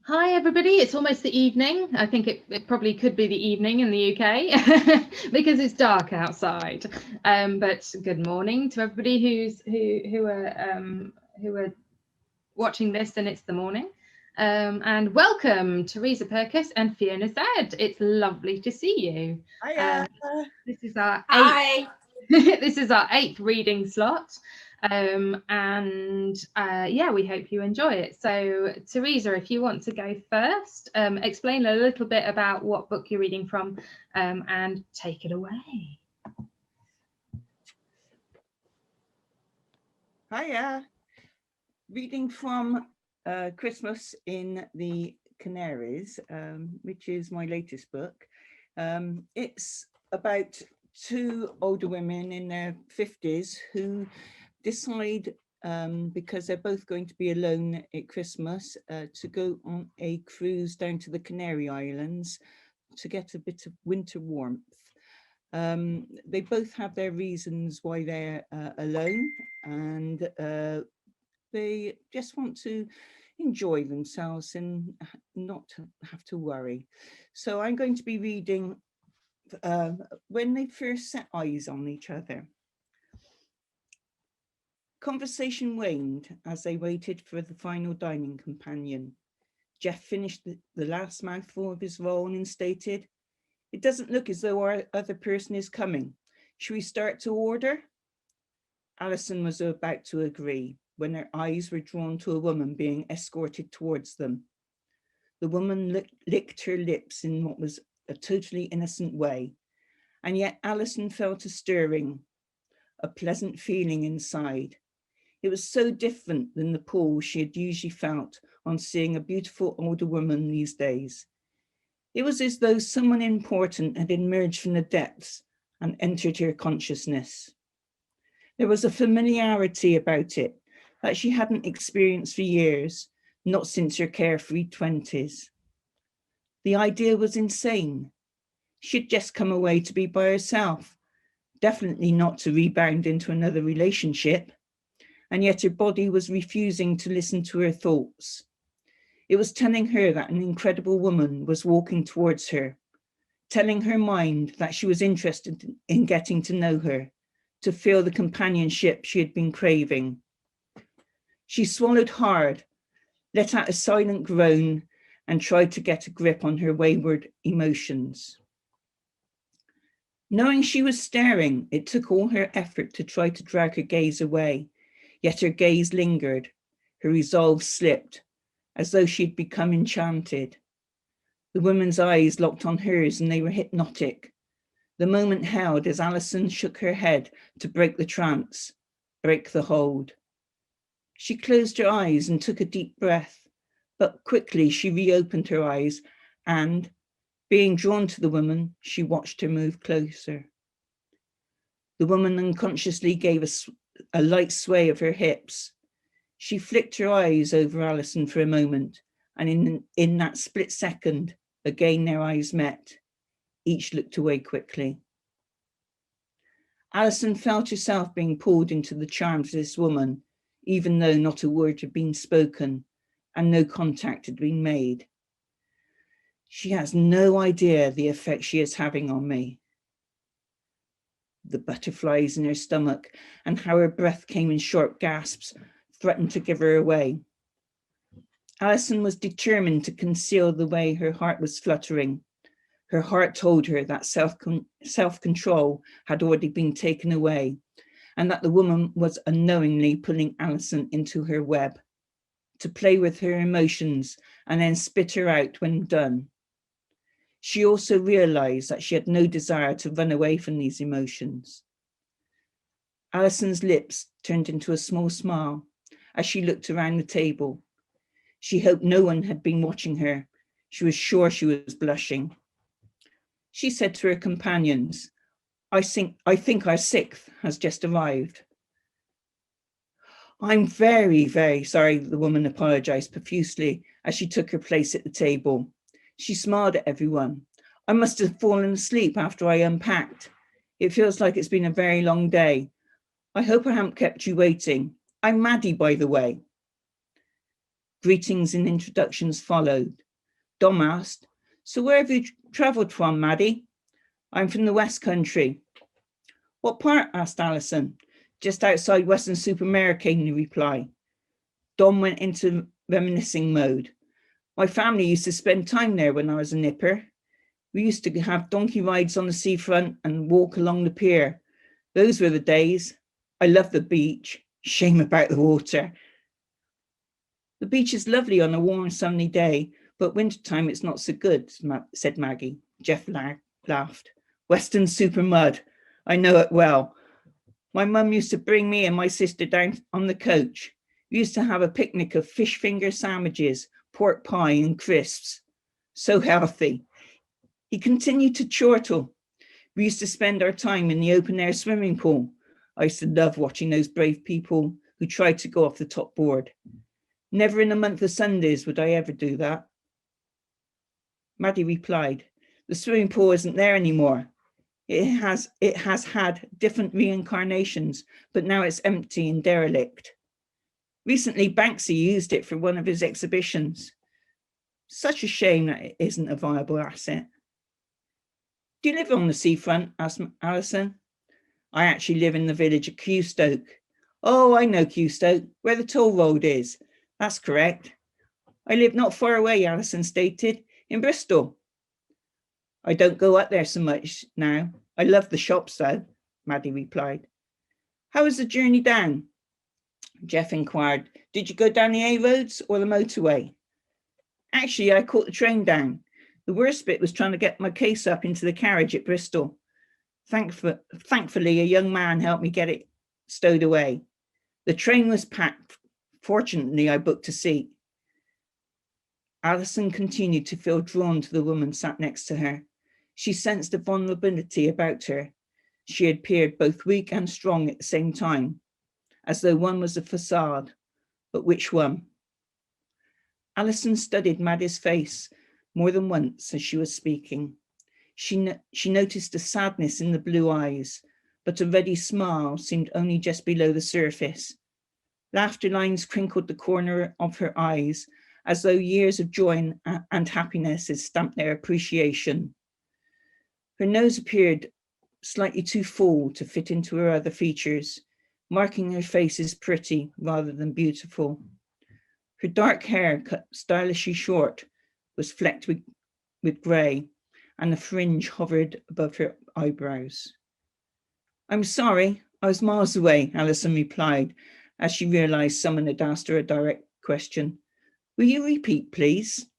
Hi everybody, it's almost the evening. I think it probably could be the evening in the UK because it's dark outside. But good morning to everybody who are watching this, and it's the morning. And welcome Teresa, Purkis and Fiona Zedde. It's lovely to see you. Hiya. This is our Hi. this is our 8th reading slot. Yeah, we hope you enjoy it. So Teresa, if you want to go first, explain a little bit about what book you're reading from, and take it away. Hiya. Reading from Christmas in the Canaries, which is my latest book. It's about two older women in their 50s who decide, because they're both going to be alone at Christmas, to go on a cruise down to the Canary Islands to get a bit of winter warmth. They both have their reasons why they're alone, and they just want to enjoy themselves and not have to worry. So I'm going to be reading when they first set eyes on each other. Conversation waned as they waited for the final dining companion. Jeff finished the last mouthful of his roll and stated, "It doesn't look as though our other person is coming. Should we start to order?" Alison was about to agree when her eyes were drawn to a woman being escorted towards them. The woman licked her lips in what was a totally innocent way, and yet Alison felt a stirring, a pleasant feeling inside. It was so different than the pull she had usually felt on seeing a beautiful older woman these days. It was as though someone important had emerged from the depths and entered her consciousness. There was a familiarity about it that she hadn't experienced for years, not since her carefree 20s. The idea was insane. She'd just come away to be by herself, definitely not to rebound into another relationship, and yet her body was refusing to listen to her thoughts. It was telling her that an incredible woman was walking towards her, telling her mind that she was interested in getting to know her, to feel the companionship she had been craving. She swallowed hard, let out a silent groan, and tried to get a grip on her wayward emotions. Knowing she was staring, it took all her effort to try to drag her gaze away, yet her gaze lingered, her resolve slipped, as though she'd become enchanted. The woman's eyes locked on hers and they were hypnotic. The moment held as Alison shook her head to break the trance, break the hold. She closed her eyes and took a deep breath, but quickly she reopened her eyes and, being drawn to the woman, she watched her move closer. The woman unconsciously gave a light sway of her hips. She flicked her eyes over Alison for a moment, and in that split second, again their eyes met. Each looked away quickly. Alison felt herself being pulled into the charms of this woman, even though not a word had been spoken and no contact had been made. She has no idea the effect she is having on me. The butterflies in her stomach and how her breath came in short gasps threatened to give her away. Alison was determined to conceal the way her heart was fluttering. Her heart told her that self-control had already been taken away and that the woman was unknowingly pulling Alison into her web, to play with her emotions and then spit her out when done. She also realized that she had no desire to run away from these emotions. Alison's lips turned into a small smile as she looked around the table. She hoped no one had been watching her. She was sure she was blushing. She said to her companions, I think our 6th has just arrived." "I'm very, very sorry," the woman apologized profusely as she took her place at the table. She smiled at everyone. "I must have fallen asleep after I unpacked. It feels like it's been a very long day. I hope I haven't kept you waiting. I'm Maddie, by the way." Greetings and introductions followed. Dom asked, "So where have you travelled from, Maddie?" "I'm from the West Country." "What part?" asked Alison. "Just outside Weston-Super-Lesfic," came the reply. Dom went into reminiscing mode. "My family used to spend time there when I was a nipper. We used to have donkey rides on the seafront and walk along the pier. Those were the days. I love the beach. Shame about the water." "The beach is lovely on a warm sunny day, but wintertime it's not so good," said Maggie. Jeff laughed. "Weston Super I know it well. My mum used to bring me and my sister down on the coach. We used to have a picnic of fish finger sandwiches, pork pie and crisps. So healthy." He continued to chortle. "We used to spend our time in the open air swimming pool. I used to love watching those brave people who tried to go off the top board. Never in a month of Sundays would I ever do that." Maddie replied, "The swimming pool isn't there anymore. It has had different reincarnations, but now it's empty and derelict. Recently, Banksy used it for one of his exhibitions. Such a shame that it isn't a viable asset." "Do you live on the seafront?" asked Alison. "I actually live in the village of Qstoke." "Oh, I know Qstoke, where the toll road is." "That's correct." "I live not far away," Alison stated, "in Bristol." "I don't go up there so much now. I love the shops though," Maddie replied. "How was the journey down?" Jeff inquired. "Did you go down the A roads or the motorway?" "Actually, I caught the train down. The worst bit was trying to get my case up into the carriage at Bristol. Thankfully, a young man helped me get it stowed away. The train was packed. Fortunately, I booked a seat." Alison continued to feel drawn to the woman sat next to her. She sensed a vulnerability about her. She appeared both weak and strong at the same time, as though one was a facade. But which one? Alison studied Maddie's face more than once as she was speaking. She noticed a sadness in the blue eyes, but a ready smile seemed only just below the surface. Laughter lines crinkled the corner of her eyes, as though years of joy and happiness had stamped their appreciation. Her nose appeared slightly too full to fit into her other features, marking her face as pretty rather than beautiful. Her dark hair, cut stylishly short, was flecked with grey, and the fringe hovered above her eyebrows. "I'm sorry, I was miles away," Alison replied, as she realised someone had asked her a direct question. "Will you repeat, please?"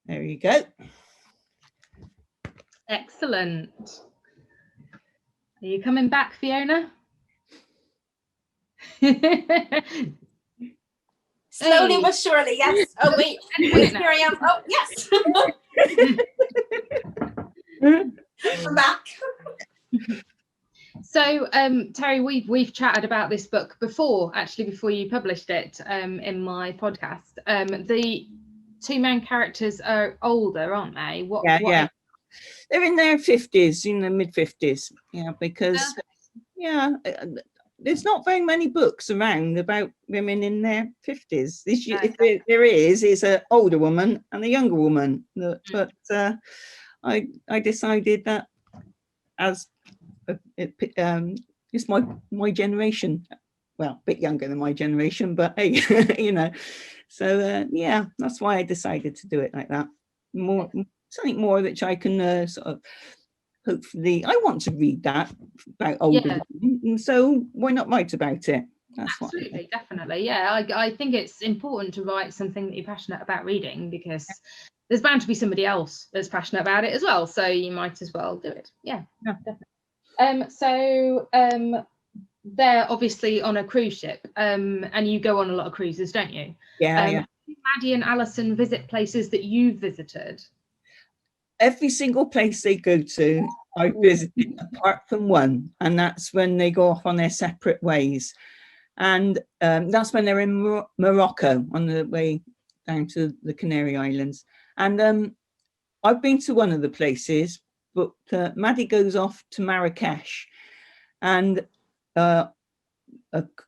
There you go. Excellent. Are you coming back, Fiona? Slowly Hey. but surely, yes. Oh wait, here I am. Oh yes. I'm back. So, Terry, we've chatted about this book before, actually, before you published it in my podcast. The two main characters are older, aren't they? Yeah. They're in their 50s, in the mid-50s. Yeah, because there's not very many books around about women in their 50s. If there is, it's an older woman and a younger woman. But I decided that as it's my generation. Well, a bit younger than my generation, but hey, you know. So yeah, that's why I decided to do it like that. Something more which I can sort of hopefully. I want to read that about older women, and so why not write about it? That's absolutely, definitely, yeah. I think it's important to write something that you're passionate about reading, because there's bound to be somebody else that's passionate about it as well. So you might as well do it. Yeah. Definitely. So they're obviously on a cruise ship, and you go on a lot of cruises, don't you? Yeah. Maddie and Alison visit places that you've visited. Every single place they go to, I visited, apart from one, and that's when they go off on their separate ways. And that's when they're in Morocco on the way down to the Canary Islands. And I've been to one of the places, but Maddie goes off to Marrakesh. And a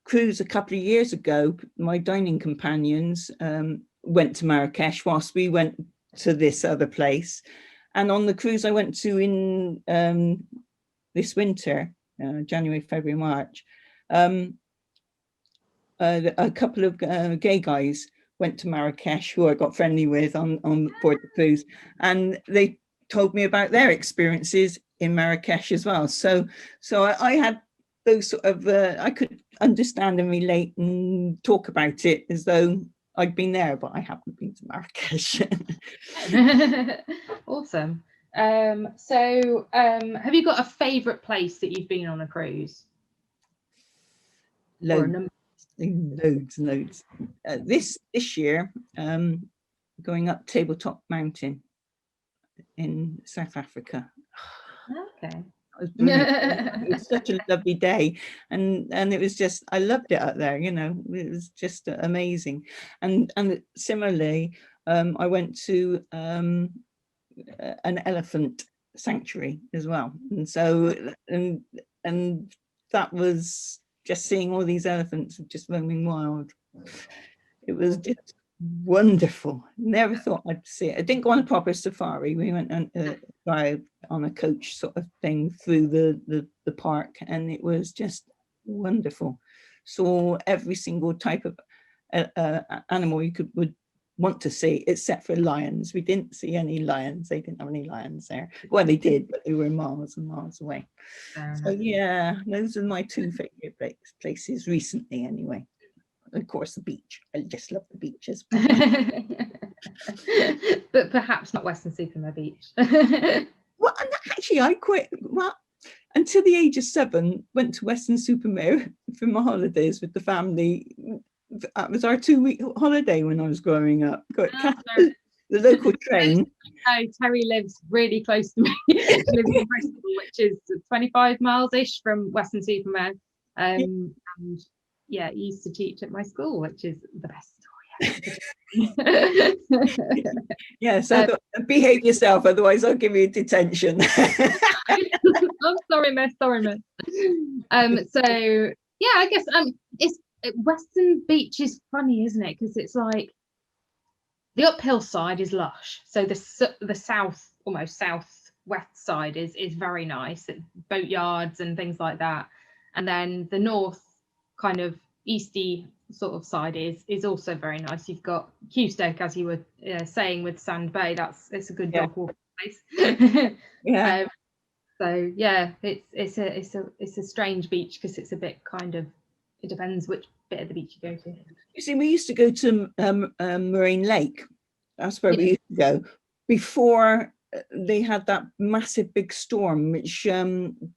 cruise a couple of years ago, my dining companions, went to Marrakesh whilst we went to this other place. And on the cruise I went to in this winter, January, February, March, a couple of gay guys went to Marrakesh who I got friendly with on board the cruise, and they told me about their experiences in Marrakesh as well. So I had those sort of, I could understand and relate and talk about it as though I'd been there, but I haven't been to Marrakesh. Awesome. So have you got a favourite place that you've been on a cruise? Loads. This year, going up Tabletop Mountain in South Africa. Okay. It was such a lovely day, and it was just, I loved it up there, you know, it was just amazing. And similarly, I went to an elephant sanctuary as well, and so and that was just seeing all these elephants just roaming wild. It was just wonderful. Never thought I'd see it. I didn't go on a proper safari. We went on a coach sort of thing through the park, and it was just wonderful. Saw every single type of animal you would want to see, except for lions. We didn't see any lions. They didn't have any lions there. Well, they did, but they were miles and miles away. So yeah, those are my two favorite places recently anyway. Of course, the beach. I just love the beaches. But perhaps not Weston-Super-Mare Beach. Well, actually, I quit. Well, until the age of 7, went to Weston-Super-Mare for my holidays with the family. That was our 2-week holiday when I was growing up. Got the local train. Terry lives really close to me. She lives in Bristol, which is 25 miles-ish from Weston-Super-Mare. And yeah, he used to teach at my school, which is the best story ever. Yeah, so behave yourself, otherwise I'll give you detention. I'm sorry, miss. Sorry, miss. So yeah, I guess Western Beach is funny, isn't it? Because it's like the uphill side is lush, so the south, almost southwest side is very nice, boatyards and things like that, and then the north kind of easty sort of side is also very nice. You've got Custoke, as you were saying, with Sand Bay. It's a good dog walking place. Yeah. So yeah, it's a strange beach because it's a bit kind of, it depends which bit of the beach you go to. You see, we used to go to Moraine Lake. That's where we used to go before they had that massive big storm which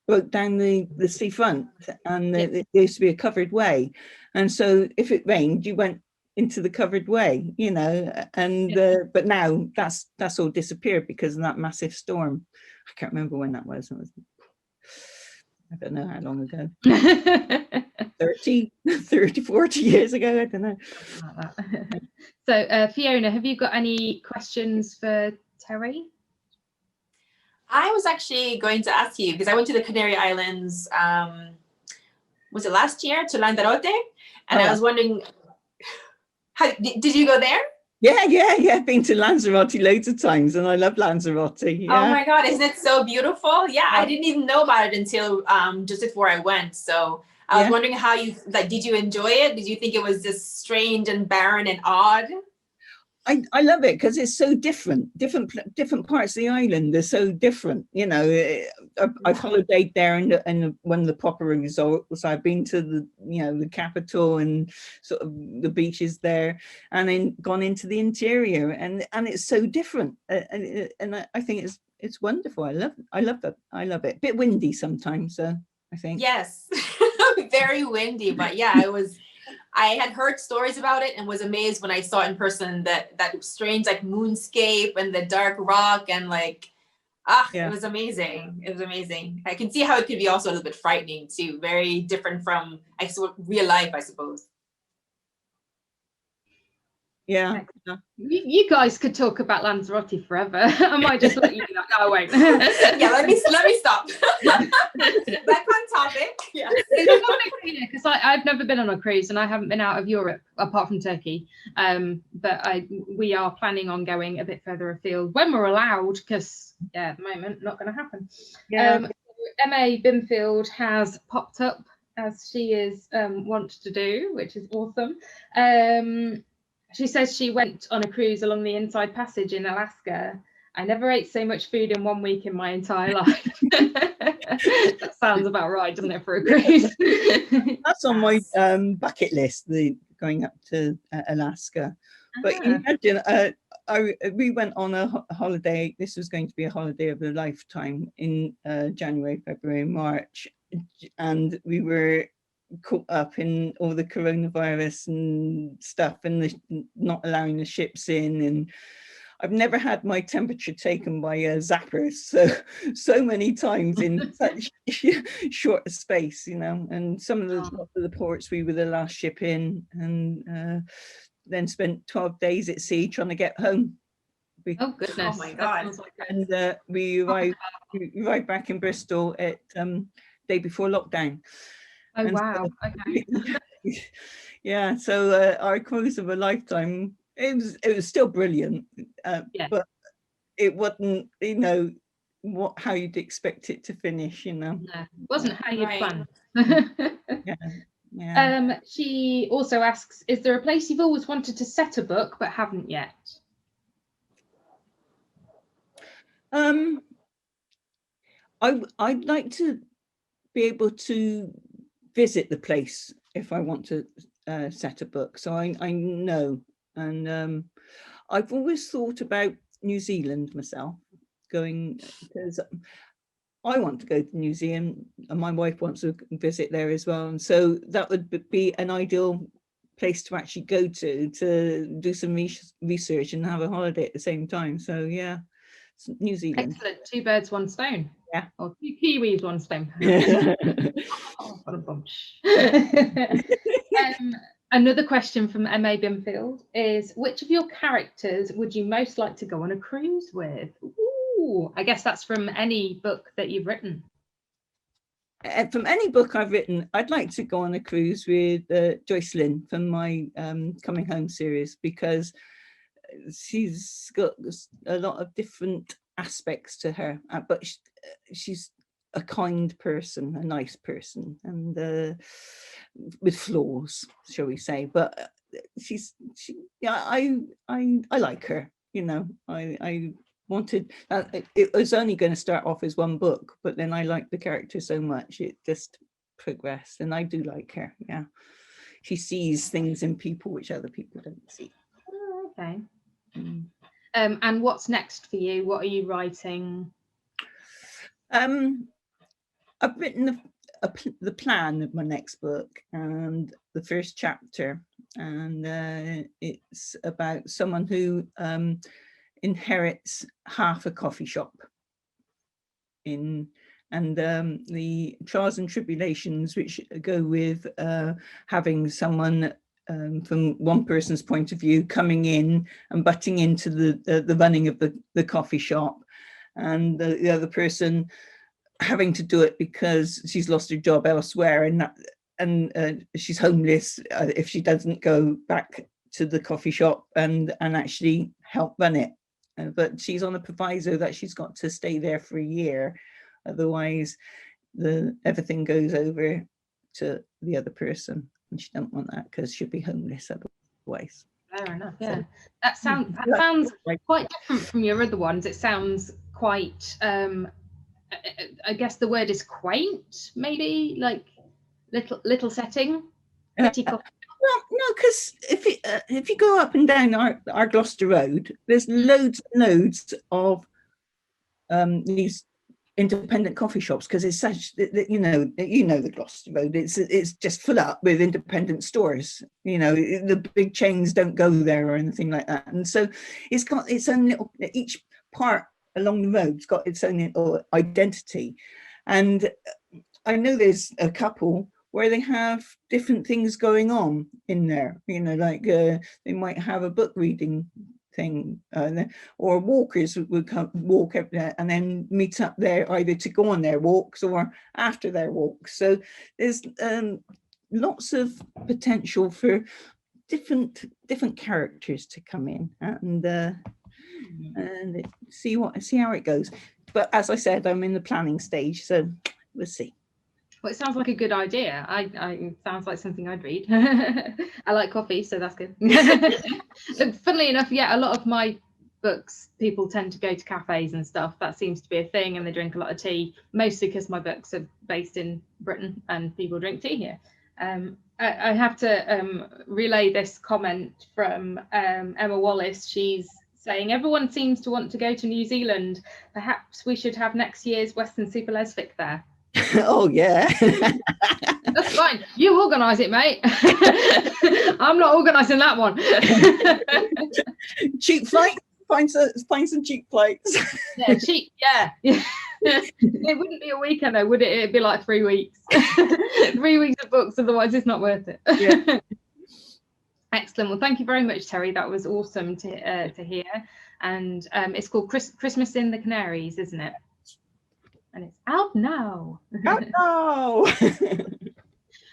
broke down the seafront, and there used to be a covered way, and so if it rained you went into the covered way, you know, and but now that's all disappeared because of that massive storm. I can't remember when that was. I don't know how long ago. 30, 40 years ago, I don't know. Like that. So Fiona, have you got any questions for Terry? I was actually going to ask you, because I went to the Canary Islands, was it last year, to Lanzarote? And I was wondering, did you go there? Yeah. I've been to Lanzarote loads of times, and I love Lanzarote. Yeah. Oh my God, isn't it so beautiful? Yeah, I didn't even know about it until just before I went. So I was wondering how you, did you enjoy it? Did you think it was just strange and barren and odd? I love it because it's so different parts of the island are so different, you know. I've holidayed there and one of the proper resorts. I've been to the capital and sort of the beaches there, and then gone into the interior, and it's so different, and I think it's wonderful. I love that. I love it. A bit windy sometimes, I think. Yes. Very windy, but yeah, I had heard stories about it and was amazed when I saw it in person, that strange moonscape and the dark rock, and it was amazing. It was amazing. I can see how it could be also a little bit frightening too. Very different from real life, I suppose. Yeah. You guys could talk about Lanzarote forever. I might just let you know. No, I won't. Yeah, let me stop. Back on topic. Yeah. Because I've never been on a cruise and I haven't been out of Europe apart from Turkey. But we are planning on going a bit further afield when we're allowed, because at the moment not going to happen. Yeah. Emma Binfield has popped up, as she is wont to do, which is awesome. She says she went on a cruise along the Inside Passage in Alaska. I never ate so much food in 1 week in my entire life. That sounds about right, doesn't it, for a cruise? That's on my bucket list, the going up to Alaska. But imagine, we went on a holiday. This was going to be a holiday of a lifetime in January, February, March. And we were caught up in all the coronavirus and stuff, and the not allowing the ships in, and I've never had my temperature taken by zappers so many times in such short space, you know. And some of the ports we were the last ship in, and then spent 12 days at sea trying to get home. Oh goodness! Oh my God! And we arrived back in Bristol at day before lockdown. Oh, and wow. Okay. Yeah, so our cruise of a lifetime, it was still brilliant, but it wasn't, you know, how you'd expect it to finish, you know. No, it wasn't how you planned. Yeah. She also asks, is there a place you've always wanted to set a book but haven't yet? I'd like to be able to visit the place if I want to set a book, so I know. And I've always thought about New Zealand myself, going, because I want to go to the museum and my wife wants to visit there as well, and so that would be an ideal place to actually go to do some research and have a holiday at the same time. So yeah, New Zealand. Excellent. 2 birds, 1 stone. Yeah. Or 2 kiwis, 1 stone. Oh, what a bunch. Another question from M.A. Binfield is, which of your characters would you most like to go on a cruise with? Ooh, I guess that's from any book that you've written. From any book I've written, I'd like to go on a cruise with Joyce Lynn from my Coming Home series, because she's got a lot of different aspects to her, but she's a kind person, a nice person, and with flaws, shall we say, but I like her, you know. I wanted, it was only going to start off as 1 book, but then I liked the character so much it just progressed, and I do like her. Yeah, she sees things in people which other people don't see. Oh, okay. And what's next for you? What are you writing? I've written the plan of my next book and the first chapter, and it's about someone who inherits half a coffee shop and the trials and tribulations which go with having someone from one person's point of view coming in and butting into the running of the coffee shop, and the other person having to do it because she's lost her job elsewhere, and she's homeless if she doesn't go back to the coffee shop and actually help run it. But she's on a proviso that she's got to stay there for a year, otherwise everything goes over to the other person, and she doesn't want that because she'll be homeless otherwise. Fair enough. Yeah, so, that sounds quite different from your other ones. It sounds quite I guess the word is quaint, maybe, like little setting. Well, no, because if you go up and down our Gloucester Road, there's loads and loads of these independent coffee shops, because it's such, you know the Gloucester Road, it's just full up with independent stores, you know. The big chains don't go there or anything like that, and so it's got its own little, each part along the road's got its own little identity. And I know there's a couple where they have different things going on in there, you know, like they might have a book reading thing, or walkers would come walk up there and then meet up there either to go on their walks or after their walks. So there's lots of potential for different characters to come in and see how it goes. But as I said, I'm in the planning stage, so we'll see. Well, it sounds like a good idea. It sounds like something I'd read. I like coffee, so that's good. Funnily enough, yeah, a lot of my books, people tend to go to cafes and stuff. That seems to be a thing, and they drink a lot of tea, mostly because my books are based in Britain and people drink tea here. I have to relay this comment from Emma Wallace. She's saying, everyone seems to want to go to New Zealand. Perhaps we should have next year's Weston-Super-Lesfic there. Oh yeah. That's fine. You organise it, mate. I'm not organising that one. Cheap flight. Find some cheap flights. Yeah, cheap. Yeah. It wouldn't be a weekend though, would it? It'd be like 3 weeks. 3 weeks of books. Otherwise, it's not worth it. Yeah. Excellent. Well, thank you very much, Terry. That was awesome to hear. And it's called Christmas in the Canaries, isn't it? And it's out now. Out now.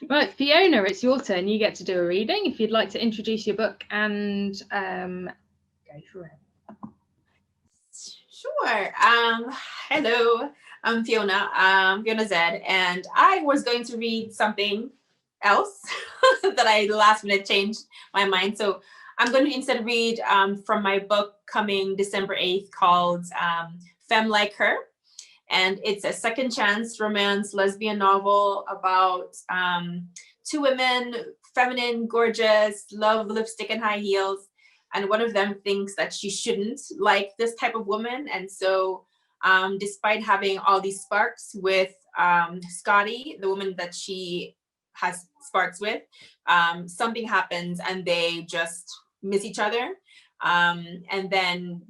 Right, Fiona, it's your turn. You get to do a reading. If you'd like to introduce your book and go for it. Sure. Hello, I'm Fiona. Fiona Zedde, and I was going to read something else that I last minute changed my mind. So I'm going to instead read from my book coming December 8th called Femme Like Her. And it's a second chance romance lesbian novel about two women, feminine, gorgeous, love lipstick and high heels. And one of them thinks that she shouldn't like this type of woman. And so despite having all these sparks with Scotty, the woman that she has sparks with, something happens and they just miss each other. And then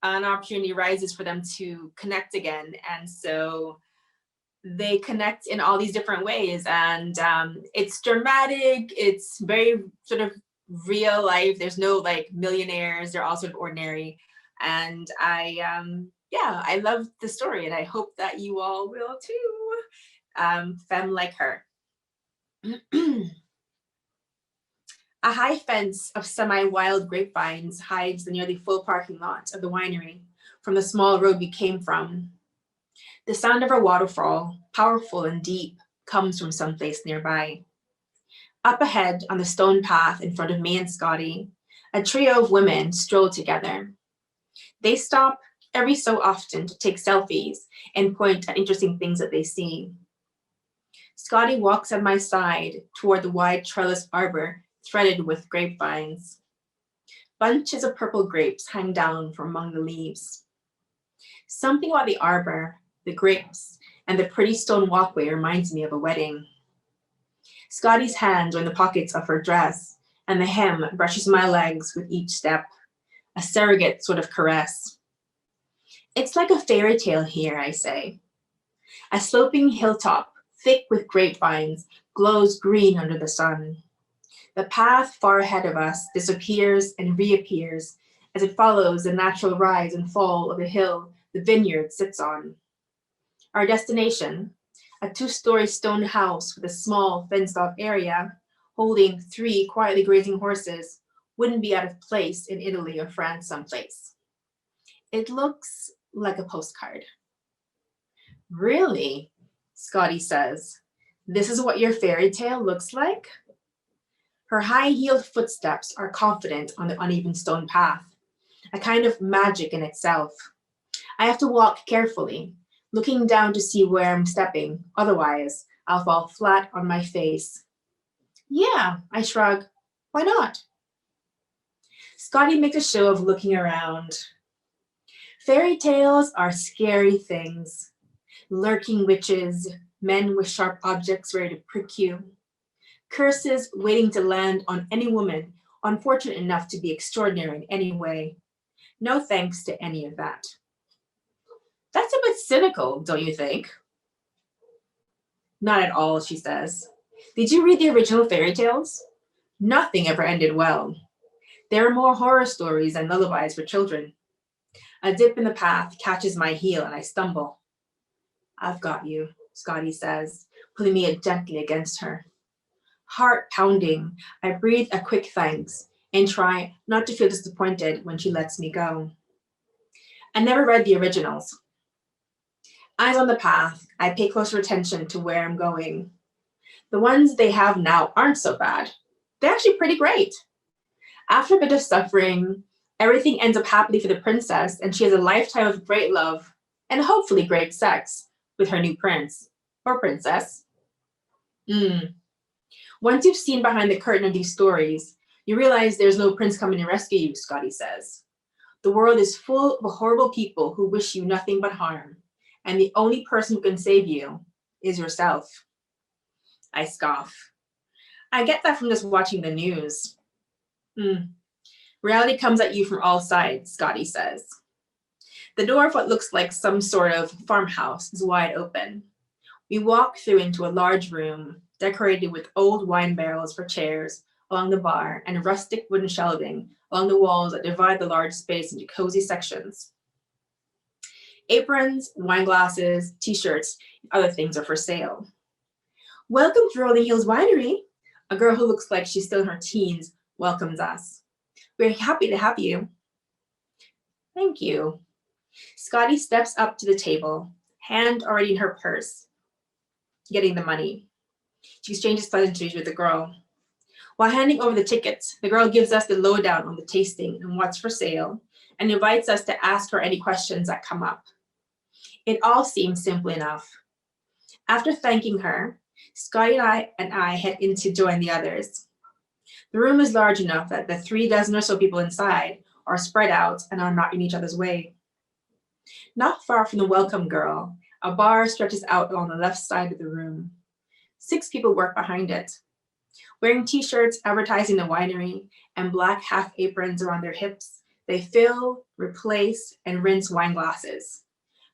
an opportunity rises for them to connect again. And so they connect in all these different ways. And it's dramatic. It's very sort of real life. There's no like millionaires. They're all sort of ordinary. And I love the story and I hope that you all will too. Femme Like Her. A high fence of semi-wild grapevines hides the nearly full parking lot of the winery from the small road we came from. The sound of a waterfall, powerful and deep, comes from someplace nearby. Up ahead on the stone path in front of me and Scotty, a trio of women stroll together. They stop every so often to take selfies and point at interesting things that they see. Scotty walks at my side toward the wide trellis arbor threaded with grapevines. Bunches of purple grapes hang down from among the leaves. Something about the arbor, the grapes, and the pretty stone walkway reminds me of a wedding. Scotty's hands are in the pockets of her dress, and the hem brushes my legs with each step, a surrogate sort of caress. It's like a fairy tale here, I say. A sloping hilltop, thick with grapevines, glows green under the sun. The path far ahead of us disappears and reappears as it follows the natural rise and fall of the hill the vineyard sits on. Our destination, a 2-story stone house with a small fenced-off area holding 3 quietly grazing horses, wouldn't be out of place in Italy or France someplace. It looks like a postcard. Really? Scotty says. This is what your fairy tale looks like? Her high-heeled footsteps are confident on the uneven stone path, a kind of magic in itself. I have to walk carefully, looking down to see where I'm stepping, otherwise I'll fall flat on my face. Yeah, I shrug. Why not? Scotty makes a show of looking around. Fairy tales are scary things. Lurking witches, men with sharp objects ready to prick you. Curses waiting to land on any woman unfortunate enough to be extraordinary in any way. No thanks to any of that. That's a bit cynical, don't you think? Not at all, she says. Did you read the original fairy tales? Nothing ever ended well. There are more horror stories and lullabies for children. A dip in the path catches my heel and I stumble. I've got you, Scotty says, pulling me gently against her. Heart pounding, I breathe a quick thanks and try not to feel disappointed when she lets me go. I never read the originals. Eyes on the path, I pay closer attention to where I'm going. The ones they have now aren't so bad. They're actually pretty great. After a bit of suffering, everything ends up happily for the princess and she has a lifetime of great love and hopefully great sex with her new prince or princess. Once you've seen behind the curtain of these stories, you realize there's no prince coming to rescue you, Scotty says. The world is full of horrible people who wish you nothing but harm, and the only person who can save you is yourself. I scoff. I get that from just watching the news. Reality comes at you from all sides, Scotty says. The door of what looks like some sort of farmhouse is wide open. We walk through into a large room decorated with old wine barrels for chairs along the bar and rustic wooden shelving along the walls that divide the large space into cozy sections. Aprons, wine glasses, t-shirts, and other things are for sale. Welcome to Rolling Hills Winery. A girl who looks like she's still in her teens welcomes us. We're happy to have you. Thank you. Scotty steps up to the table, hand already in her purse, getting the money. She exchanges pleasantries with the girl. While handing over the tickets, the girl gives us the lowdown on the tasting and what's for sale and invites us to ask her any questions that come up. It all seems simple enough. After thanking her, Scotty and I head in to join the others. The room is large enough that the 36 or so people inside are spread out and are not in each other's way. Not far from the welcome girl, a bar stretches out along the left side of the room. 6 people work behind it. Wearing t-shirts advertising the winery and black half aprons around their hips, they fill, replace, and rinse wine glasses.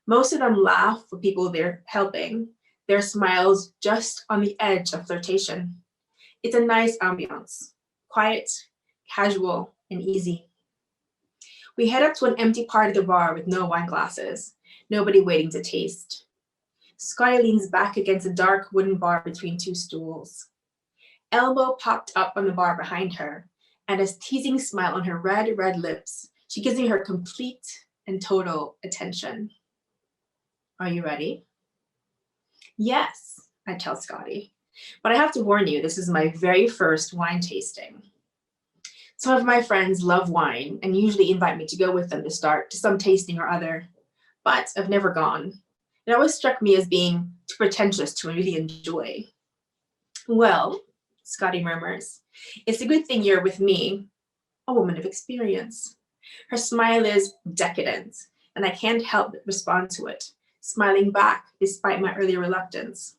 Most of them laugh for people they're helping, their smiles just on the edge of flirtation. It's a nice ambiance, quiet, casual, and easy. We head up to an empty part of the bar with no wine glasses, nobody waiting to taste. Scotty leans back against a dark wooden bar between 2 stools. Elbow popped up on the bar behind her, and a teasing smile on her red lips. She gives me her complete and total attention. Are you ready? Yes, I tell Scotty, but I have to warn you, this is my very first wine tasting. Some of my friends love wine and usually invite me to go with them to some tasting or other, but I've never gone. It always struck me as being too pretentious to really enjoy. Well, Scotty murmurs, it's a good thing you're with me, a woman of experience. Her smile is decadent, and I can't help but respond to it, smiling back despite my earlier reluctance.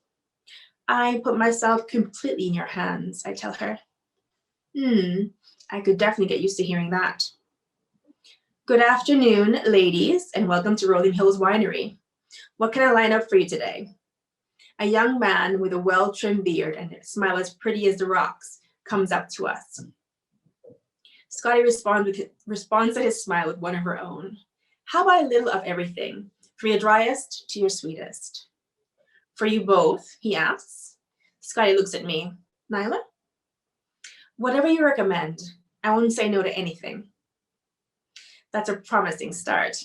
I put myself completely in your hands, I tell her. I could definitely get used to hearing that. Good afternoon, ladies, and welcome to Rolling Hills Winery. What can I line up for you today? A young man with a well-trimmed beard and a smile as pretty as the rocks comes up to us. Scotty responds to his smile with one of her own. How about a little of everything, from your driest to your sweetest? For you both, he asks. Scotty looks at me. Nyla? Whatever you recommend, I won't say no to anything. That's a promising start.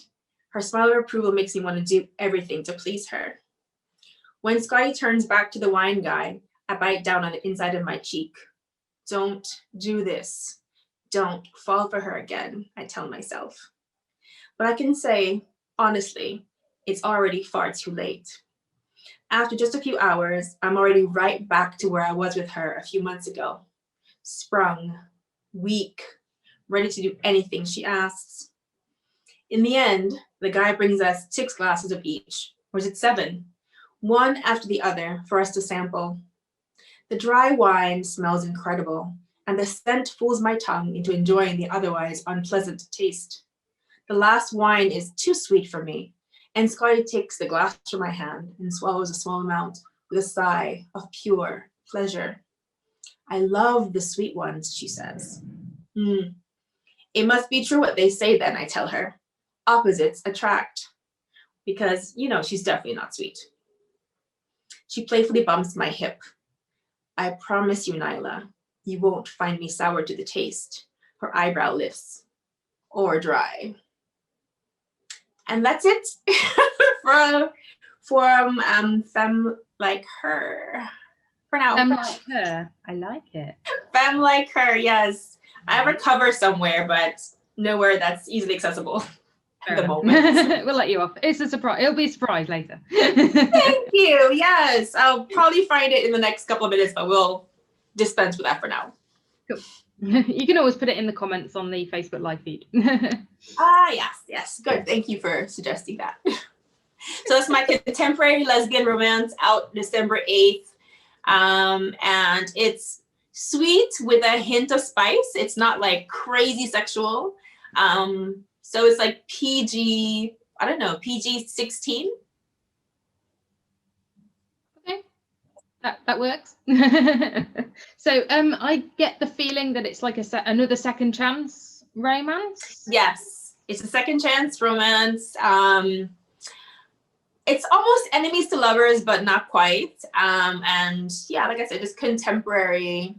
Her smile of approval makes me want to do everything to please her. When Scotty turns back to the wine guy, I bite down on the inside of my cheek. Don't do this. Don't fall for her again, I tell myself. But I can say, honestly, it's already far too late. After just a few hours, I'm already right back to where I was with her a few months ago. Sprung, weak, ready to do anything she asks. In the end, the guy brings us 6 glasses of each, or is it 7? One after the other for us to sample. The dry wine smells incredible, and the scent fools my tongue into enjoying the otherwise unpleasant taste. The last wine is too sweet for me, and Scotty takes the glass from my hand and swallows a small amount with a sigh of pure pleasure. I love the sweet ones, she says. It must be true what they say then, I tell her. Opposites attract. Because, she's definitely not sweet. She playfully bumps my hip. I promise you, Nyla, you won't find me sour to the taste. Her eyebrow lifts. Or dry. And that's it from Femme Like Her. For now. Femme Like Her. I like it. Femme Like Her, yes. I have a cover somewhere, but nowhere that's easily accessible at the moment. We'll let you off. It's a surprise. It'll be a surprise later. Thank you. Yes. I'll probably find it in the next couple of minutes, but we'll dispense with that for now. Cool. You can always put it in the comments on the Facebook live feed. Yes. Good. Thank you for suggesting that. So it's my contemporary lesbian romance out December 8th. And it's sweet with a hint of spice. It's not like crazy sexual. So it's like PG, I don't know, PG-16. Okay, that works. So I get the feeling that it's like another second chance romance. Yes, it's a second chance romance. It's almost enemies to lovers, but not quite. And yeah, like I said, just contemporary.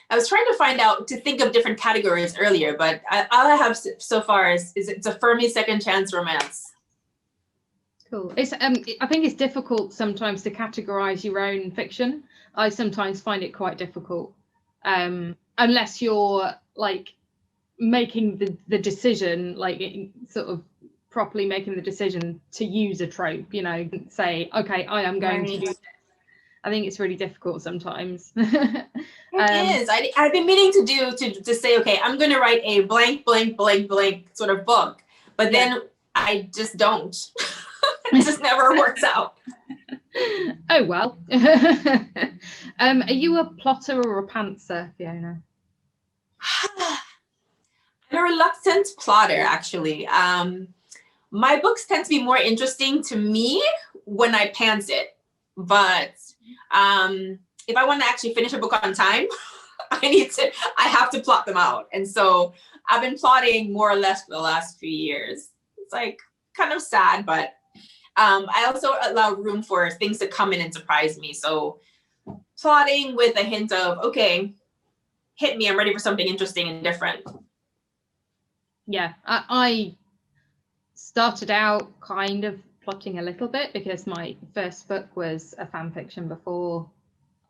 I was trying to think of different categories earlier, but all I have so far is it's a firmly second chance romance. Cool. It's I think it's difficult sometimes to categorize your own fiction. I sometimes find it quite difficult, unless you're like making the decision, like sort of properly making the decision to use a trope. Say, okay, I am going to do this. I think it's really difficult sometimes. It is. I've been meaning to say, okay, I'm going to write a blank, blank, blank, blank sort of book, but then I just don't. It just never works out. Oh, well. Are you a plotter or a pantser, Fiona? I'm a reluctant plotter, actually. My books tend to be more interesting to me when I pants it. But if I want to actually finish a book on time, I have to plot them out. And so I've been plotting more or less for the last few years. It's like kind of sad, but I also allow room for things to come in and surprise me. So plotting with a hint of, okay, hit me, I'm ready for something interesting and different. Yeah, I started out kind of plotting a little bit because my first book was a fan fiction before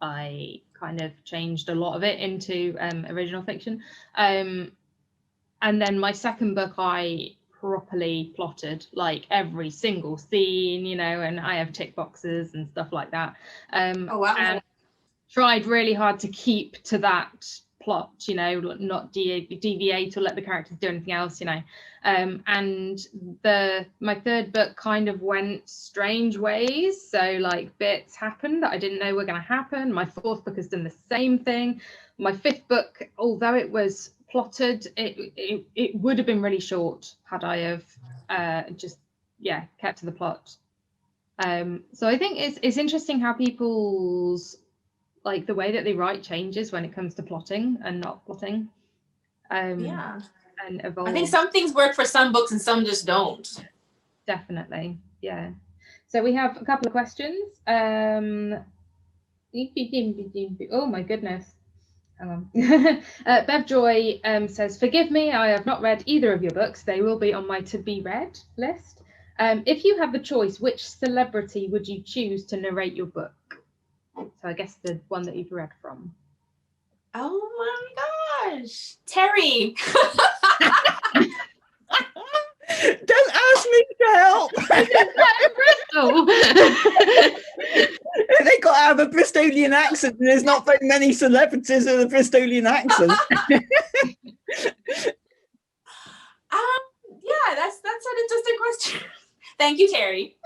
I kind of changed a lot of it into original fiction. And then my second book, I properly plotted like every single scene, and I have tick boxes and stuff like that. Oh, wow. And tried really hard to keep to that plot, not deviate or let the characters do anything else, and my third book kind of went strange ways, so like bits happened that I didn't know were going to happen. My fourth book has done the same thing. My fifth book, although it was plotted, it would have been really short had I have just kept to the plot. So I think it's interesting how people's like the way that they write changes when it comes to plotting and not plotting. And evolve. I think some things work for some books and some just don't. Definitely, yeah. So we have a couple of questions. Oh my goodness. Hang on. Bev Joy says, forgive me, I have not read either of your books. They will be on my to be read list. If you have the choice, which celebrity would you choose to narrate your book? So I guess the one that you've read from. Oh my gosh, Terry. Don't ask me to help. Bristol. They got to have a Bristolian accent, and there's not very many celebrities with a Bristolian accent. Yeah, that's an interesting question. Thank you, Terry.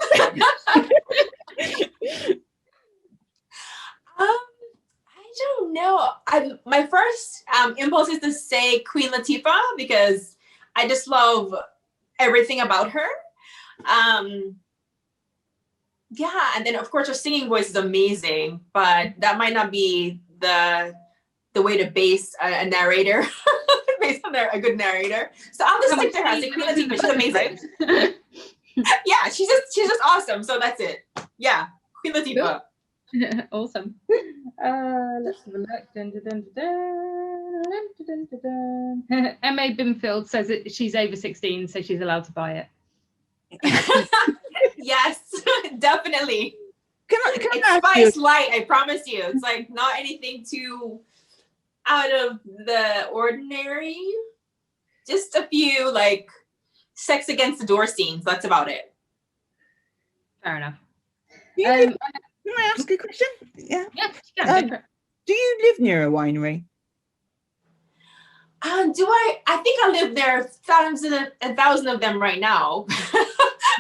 I don't know. My first impulse is to say Queen Latifah because I just love everything about her. Yeah, and then of course her singing voice is amazing, but that might not be the way to base a narrator, based on a good narrator. So I'll just stick to her. So Queen Latifah, she's amazing. Yeah, she's just awesome. So that's it. Yeah, Queen Latifah. Awesome. Let's have a look. Dun, dun, dun, dun, dun, dun, dun, dun. M.A. Binfield says that she's over 16, so she's allowed to buy it. Yes, definitely. Can It's I ask spice you, light, I promise you. It's like not anything too out of the ordinary. Just a few like sex against the door scenes. That's about it. Fair enough. can I ask a question? Yeah. Yeah, she can. Go for it. Do you live near a winery? Do I? I think I live there, a thousand of them right now.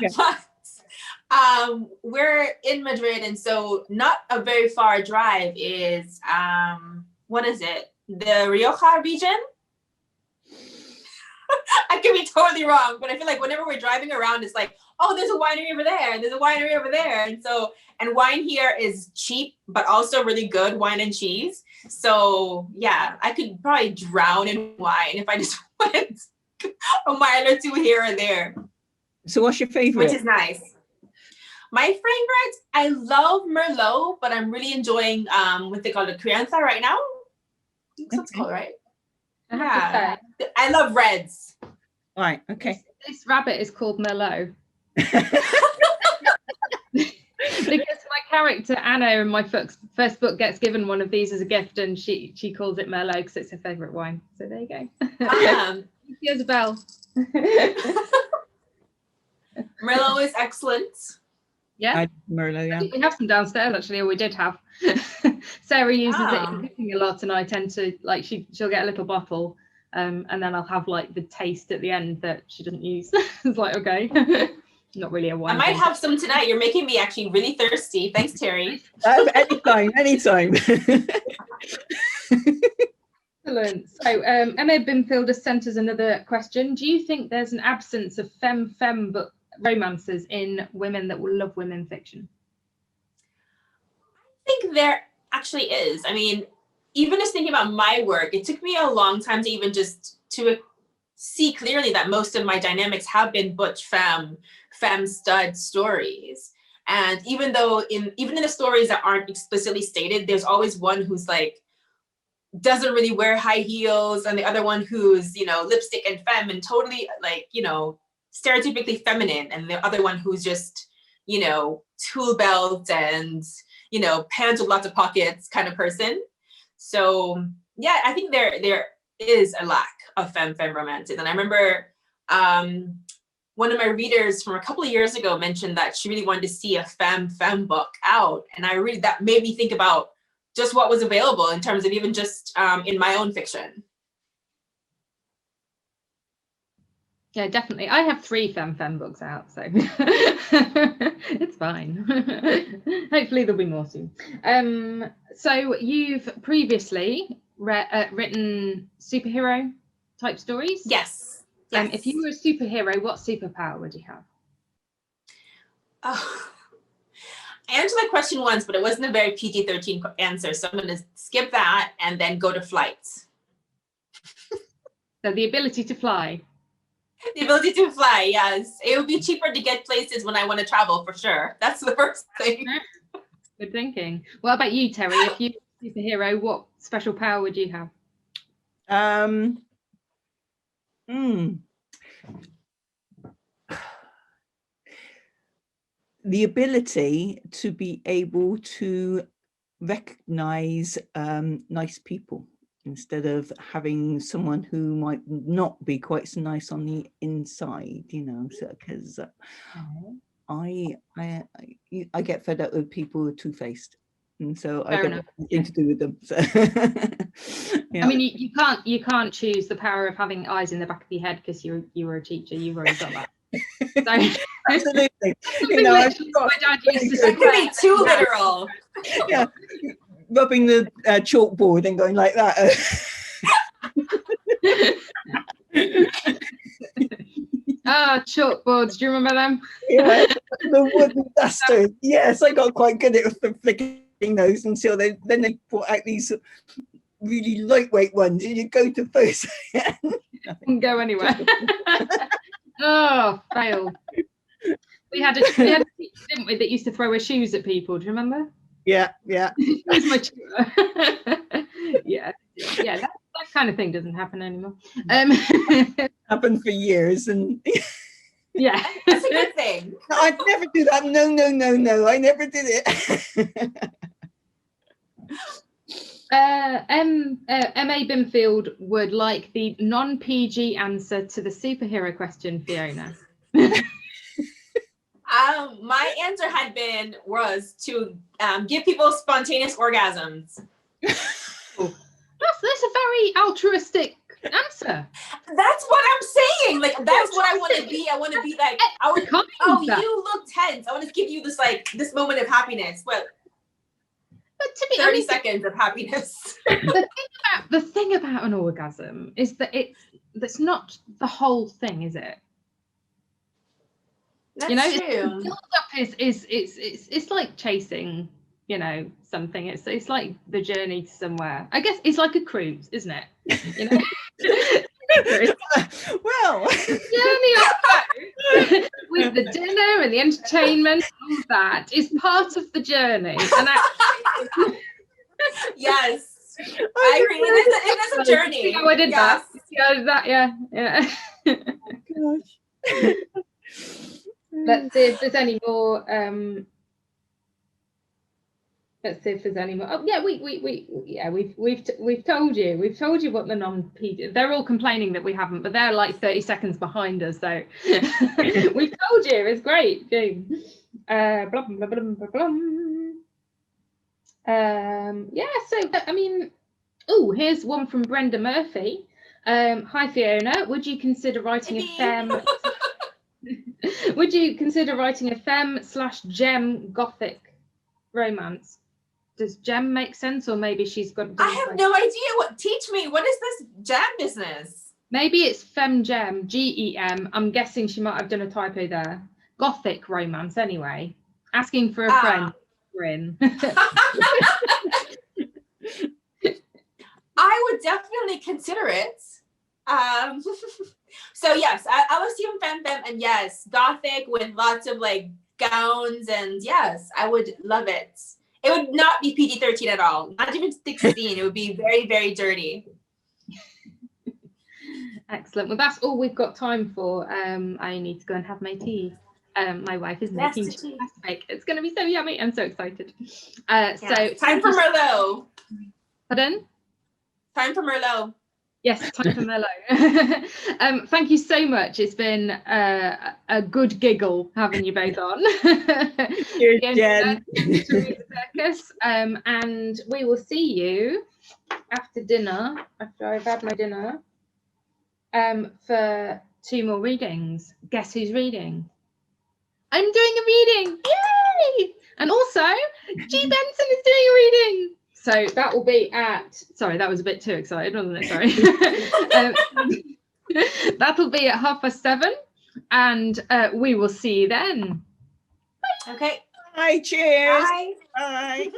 Yeah. But we're in Madrid, and so not a very far drive is what is it? The Rioja region. I could be totally wrong, but I feel like whenever we're driving around, it's like, oh, there's a winery over there, and there's a winery over there, and wine here is cheap, but also really good wine and cheese. So yeah, I could probably drown in wine if I just went a mile or two here or there. So what's your favorite? Which is nice. My favorite, I love Merlot, but I'm really enjoying what they call it, Crianza right now. I think that's called, right? I have to say, I love reds. All right. Okay. this rabbit is called Merlot. Because my character Anna in my first book gets given one of these as a gift, and she calls it Merlot because it's her favourite wine. So there you go. Here's a bell. Merlot is excellent. Yeah, Merlot. Yeah. we have some downstairs actually, or we did have. Sarah uses it in cooking a lot, and I tend to like she'll get a little bottle, and then I'll have like the taste at the end that she doesn't use. It's like, okay. Not really a wine. I might have some tonight. You're making me actually really thirsty. Thanks, Terry. Anytime. Excellent. So Emma Binfield has sent us another question. Do you think there's an absence of femme book romances in women that will love women fiction? I think there actually is. I mean, even just thinking about my work, it took me a long time to even just to see clearly that most of my dynamics have been butch femme stud stories. And even though even in the stories that aren't explicitly stated, there's always one who's like doesn't really wear high heels, and the other one who's, you know, lipstick and femme and totally like, you know, stereotypically feminine, and the other one who's just, you know, tool belt and, you know, pants with lots of pockets kind of person. So yeah, I think there is a lack of femme romances. And I remember one of my readers from a couple of years ago mentioned that she really wanted to see a femme book out, and that made me think about just what was available in terms of even just in my own fiction. Yeah, definitely. I have 3 femme books out, so it's fine. Hopefully there'll be more soon. So you've previously written superhero type stories? Yes. Yes. If you were a superhero, what superpower would you have? Oh, I answered that question once, but it wasn't a very PG-13 answer, so I'm going to skip that and then go to flights. So the ability to fly. The ability to fly, yes. It would be cheaper to get places when I want to travel, for sure. That's the first thing. Good thinking. What about you, Terry? If you were a superhero, what special power would you have? The ability to be able to recognize nice people instead of having someone who might not be quite so nice on the inside, you know, because I get fed up with people who are two-faced, and so I don't have anything to do with them. So, yeah. I mean, you can't choose the power of having eyes in the back of your head because you were a teacher. You've already got that. So, absolutely. You know, my dad used to say, that could be too literal. Yeah, rubbing the chalkboard and going like that. Chalkboards. Do you remember them? Yeah, the wooden dusters. Yes, I got quite good at the flicking those until then they brought out these really lightweight ones, and you go to post. Couldn't go anywhere. Oh, fail. We had a teacher, didn't we, that used to throw her shoes at people. Do you remember? Yeah. That was my tutor. Yeah, that kind of thing doesn't happen anymore. Happened for years, and yeah, That's a good thing. no, I'd never do that. No, I never did it. M.A. Binfield would like the non-PG answer to the superhero question, Fiona. My answer was to give people spontaneous orgasms. That's a very altruistic answer. That's what I'm saying. Like, that's what I want to be. I want to be like, you look tense. I want to give you this moment of happiness. But to me, 30 seconds of happiness. The thing about an orgasm is that that's not the whole thing, is it? That's true. Build up it's like chasing, something. It's like the journey to somewhere. I guess it's like a cruise, isn't it? Well, journey with the dinner and the entertainment, all of that is part of the journey. And yes, I agree. It is a journey. I did that. Yeah. Gosh. Let's see if there's any more. Let's see if there's any more. Oh yeah, we've told you. We've told you what the non-PD. They're all complaining that we haven't, but they're like 30 seconds behind us. So we've told you. It's great. Blah, blah, blah, blah, blah, blah. Yeah. So I mean, here's one from Brenda Murphy. Hi Fiona. Would you consider writing a femme? Would you consider writing a femme/gem gothic romance? Does gem make sense, or maybe she's got? I have no idea. Teach me. What is this gem business? Maybe it's femme gem, GEM. I'm guessing she might have done a typo there. Gothic romance, anyway. Asking for a friend. Grin. I would definitely consider it. So yes, I was team femme, and yes, gothic with lots of gowns, and yes, I would love it. It would not be PG-13 at all, not even 16. It would be very, very dirty. Excellent. Well, that's all we've got time for. I need to go and have my tea. My wife is making tea. It's going to be so yummy. I'm so excited. So time for Merlot. Pardon? Time for Merlot. Yes, time for Merlot. Thank you so much. It's been a good giggle having you both on. Cheers, Jen. Teresa Purkis, and we will see you after dinner, after I've had my dinner, for 2 more readings. Guess who's reading? I'm doing a reading. Yay! And also, G. Benson is doing a reading. So that will be sorry, that was a bit too excited, wasn't it? Sorry. That'll be at 7:30, and we will see you then. Bye. Okay. Bye, cheers. Bye. Bye.